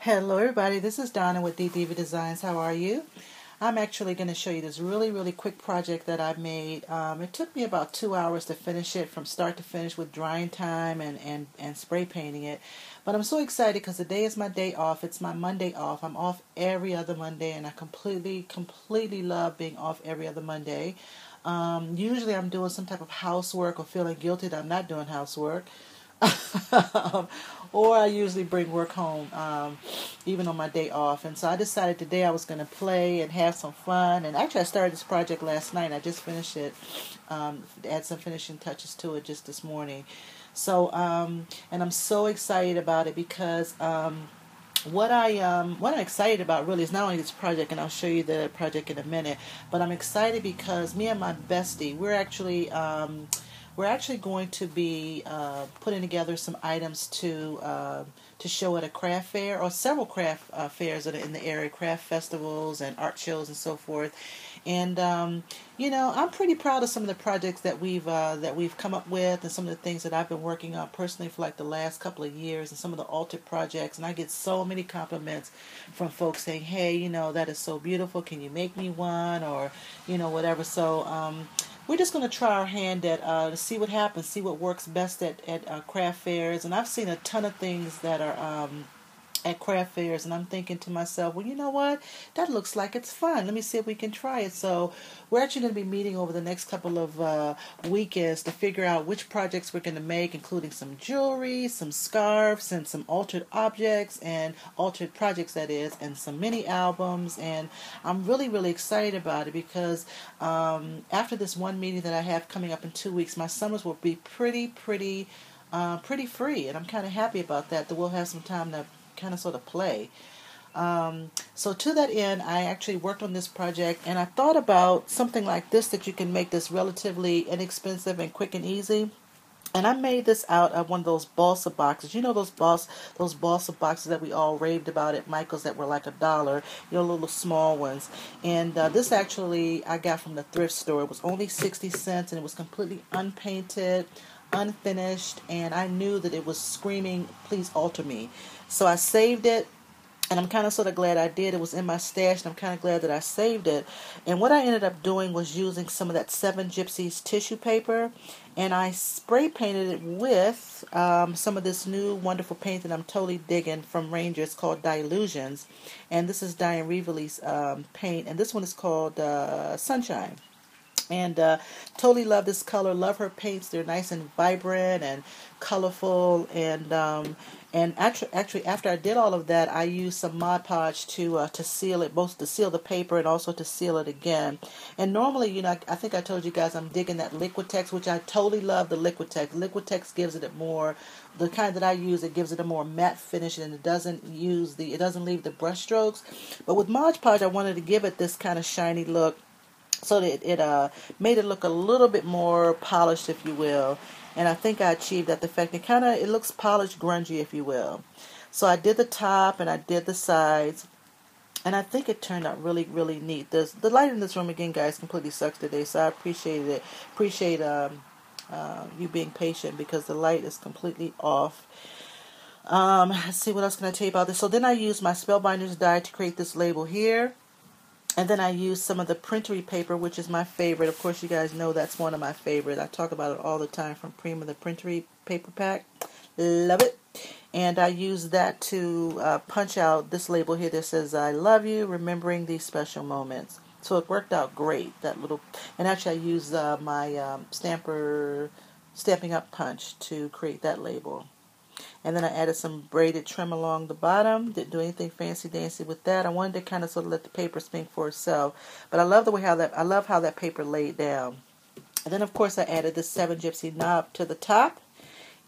Hello everybody, this is Donna with DDV Designs. How are you? I'm actually going to show you this really quick project that I made. It took me about 2 hours to finish it from start to finish with drying time and spray painting it. But I'm so excited because today is my day off. It's my Monday off. I'm off every other Monday and I completely love being off every other Monday. Usually I'm doing some type of housework or feeling guilty that I'm not doing housework. Or I usually bring work home, even on my day off. And so I decided today I was going to play and have some fun. And actually, I started this project last night. I just finished it, add some finishing touches to it just this morning. So, and I'm so excited about it because what I'm excited about really is not only this project, and I'll show you the project in a minute, but I'm excited because me and my bestie, we're actually going to be putting together some items to show at a craft fair or several craft fairs in the area, craft festivals and art shows and so forth. And I'm pretty proud of some of the projects that we've come up with, and some of the things that I've been working on personally for like the last couple of years, and some of the altered projects. And I get so many compliments from folks saying, "Hey, that is so beautiful. Can you make me one?" Or whatever. So we're just going to try our hand at to see what happens, see what works best at craft fairs. And I've seen a ton of things that are at craft fairs, and I'm thinking to myself, well, you know what? That looks like it's fun. Let me see if we can try it. So we're actually going to be meeting over the next couple of weekends to figure out which projects we're going to make, including some jewelry, some scarves, and some altered objects and altered projects, that is, and some mini albums. And I'm really excited about it because after this one meeting that I have coming up in 2 weeks, my summers will be pretty free, and I'm kind of happy about that. That we'll have some time to kind of sort of play. So to that end, I actually worked on this project, and I thought about something like this that you can make this relatively inexpensive and quick and easy. And I made this out of one of those Balsa boxes. You know those Balsa boxes that we all raved about at Michael's that were like $1. Little small ones. And this actually I got from the thrift store. It was only 60 cents, and it was completely unpainted, unfinished, and I knew that it was screaming, "Please alter me." So I saved it, and I'm kind of sort of glad I did. It was in my stash, and I'm kind of glad that I saved it. And what I ended up doing was using some of that Seven Gypsies tissue paper, and I spray painted it with some of this new wonderful paint that I'm totally digging from Ranger. It's called Dilutions, and this is Diane Reevely's paint, and this one is called Sunshine. And totally love this color. Love her paints. They're nice and vibrant and colorful. And actually, after I did all of that, I used some Mod Podge to seal it, both to seal the paper and also to seal it again. And normally, I think I told you guys I'm digging that Liquitex, which I totally love the Liquitex. Liquitex gives it more, the kind that I use, it gives it a more matte finish, and it doesn't leave the brush strokes. But with Mod Podge, I wanted to give it this kind of shiny look, so that it made it look a little bit more polished, if you will. And I think I achieved that effect. It looks polished, grungy, if you will. So I did the top and I did the sides, and I think it turned out really neat. The light in this room again, guys, completely sucks today, so I appreciate it. Appreciate you being patient because the light is completely off. Let's see, what else can I tell you about this? So then I used my Spellbinders die to create this label here. And then I used some of the printery paper, which is my favorite. Of course, you guys know that's one of my favorites. I talk about it all the time, from Prima, the printery paper pack. Love it. And I used that to punch out this label here that says, "I love you, remembering these special moments." So it worked out great, that little. And actually, I used my Stamping Up punch to create that label. And then I added some braided trim along the bottom. Didn't do anything fancy dancy with that. I wanted to kind of sort of let the paper speak for itself. But I love I love how that paper laid down. And then of course I added the Seven Gypsy knob to the top,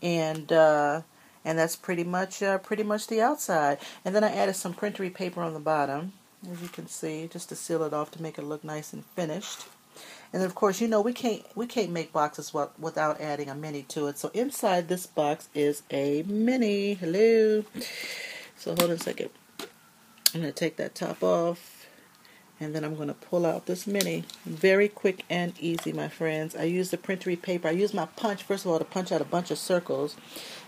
and that's pretty much the outside. And then I added some printery paper on the bottom, as you can see, just to seal it off to make it look nice and finished. And then of course, we can't make boxes without adding a mini to it. So inside this box is a mini. Hello. So hold on a second. I'm going to take that top off, and then I'm going to pull out this mini. Very quick and easy, my friends. I use the printery paper. I use my punch, first of all, to punch out a bunch of circles.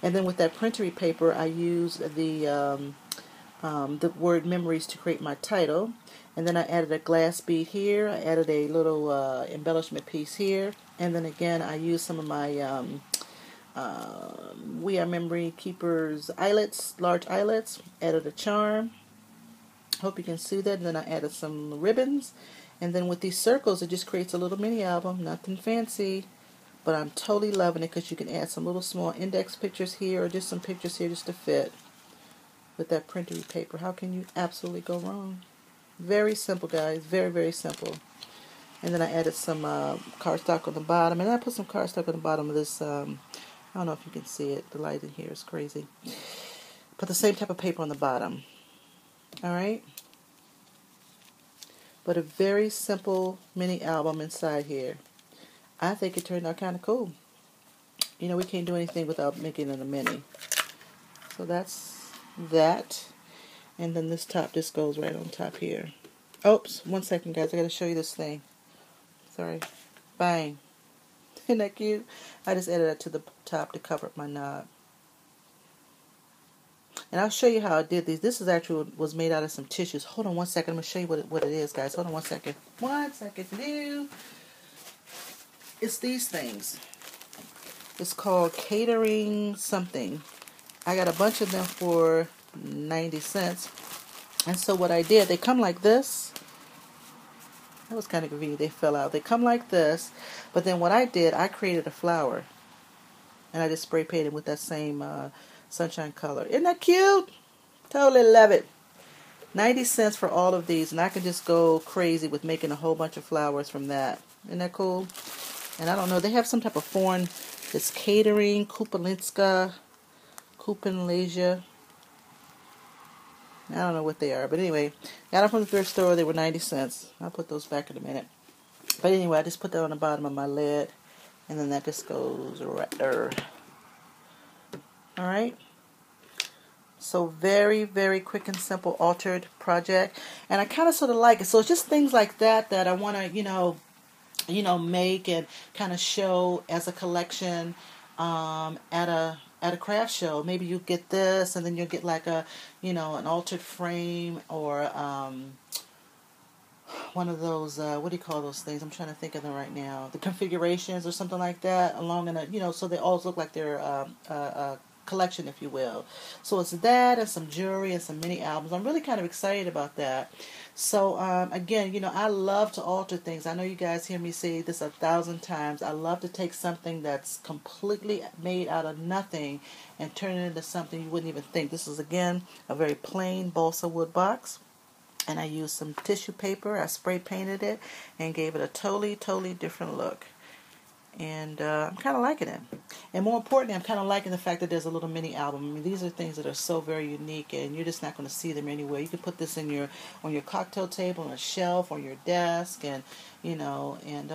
And then with that printery paper, I use the the word memories to create my title. And then I added a glass bead here. I added a little embellishment piece here. And then again, I used some of my We Are Memory Keepers eyelets, large eyelets. Added a charm. Hope you can see that. And then I added some ribbons. And then with these circles, it just creates a little mini album. Nothing fancy. But I'm totally loving it because you can add some little small index pictures here or just some pictures here just to fit with that printery paper. How can you absolutely go wrong? Very simple, guys. Very, very simple. And then I added some cardstock on the bottom. And I put some cardstock on the bottom of this. I don't know if you can see it. The light in here is crazy. Put the same type of paper on the bottom. Alright? But a very simple mini album inside here. I think it turned out kind of cool. You know, we can't do anything without making it a mini. So that's that. And then this top just goes right on top here. Oops, 1 second, guys. I got to show you this thing. Sorry. Bang. Isn't that cute? I just added that to the top to cover up my knob. And I'll show you how I did these. This is actually was made out of some tissues. Hold on 1 second. I'm going to show you what it is, guys. Hold on 1 second. 1 second. It's these things. It's called catering something. I got a bunch of them for 90 cents. And so what I did, they come like this. That was kind of convenient. They fell out. They come like this. But then what I did, I created a flower. And I just spray painted with that same sunshine color. Isn't that cute? Totally love it. 90 cents for all of these. And I can just go crazy with making a whole bunch of flowers from that. Isn't that cool? And I don't know. They have some type of foreign. It's catering, Kupalinska, Kupanlesia. I don't know what they are. But anyway, got them from the thrift store. They were 90 cents. I'll put those back in a minute. But anyway, I just put that on the bottom of my lid. And then that just goes right there. Alright. So very, very quick and simple altered project. And I kind of sort of like it. So it's just things like that that I want to, make and kind of show as a collection at a craft show. Maybe you get this and then you'll get like a, an altered frame or one of those, what do you call those things? I'm trying to think of them right now. The configurations or something like that along in a, so they all look like they're a collection, if you will. So it's that and some jewelry and some mini albums. I'm really kind of excited about that. So again, I love to alter things. I know you guys hear me say this 1,000 times. I love to take something that's completely made out of nothing and turn it into something you wouldn't even think. This is, again, a very plain balsa wood box. And I used some tissue paper. I spray painted it and gave it a totally, totally different look. And I'm kind of liking it. And more importantly, I'm kind of liking the fact that there's a little mini album. I mean, these are things that are so very unique, and you're just not going to see them anywhere. You can put this on your cocktail table, on a shelf, on your desk, and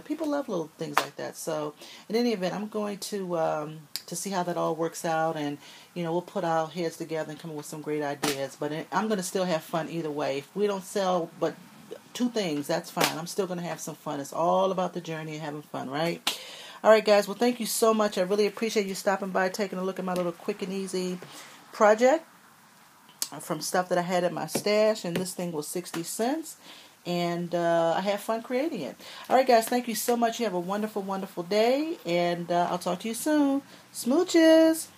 people love little things like that. So, in any event, I'm going to see how that all works out, and we'll put our heads together and come up with some great ideas. But I'm going to still have fun either way. If we don't sell, but 2 things, that's fine. I'm still going to have some fun. It's all about the journey and having fun, right? Alright guys, well thank you so much. I really appreciate you stopping by, taking a look at my little quick and easy project from stuff that I had in my stash. And this thing was 60 cents. And I had fun creating it. Alright guys, thank you so much. You have a wonderful, wonderful day. And I'll talk to you soon. Smooches!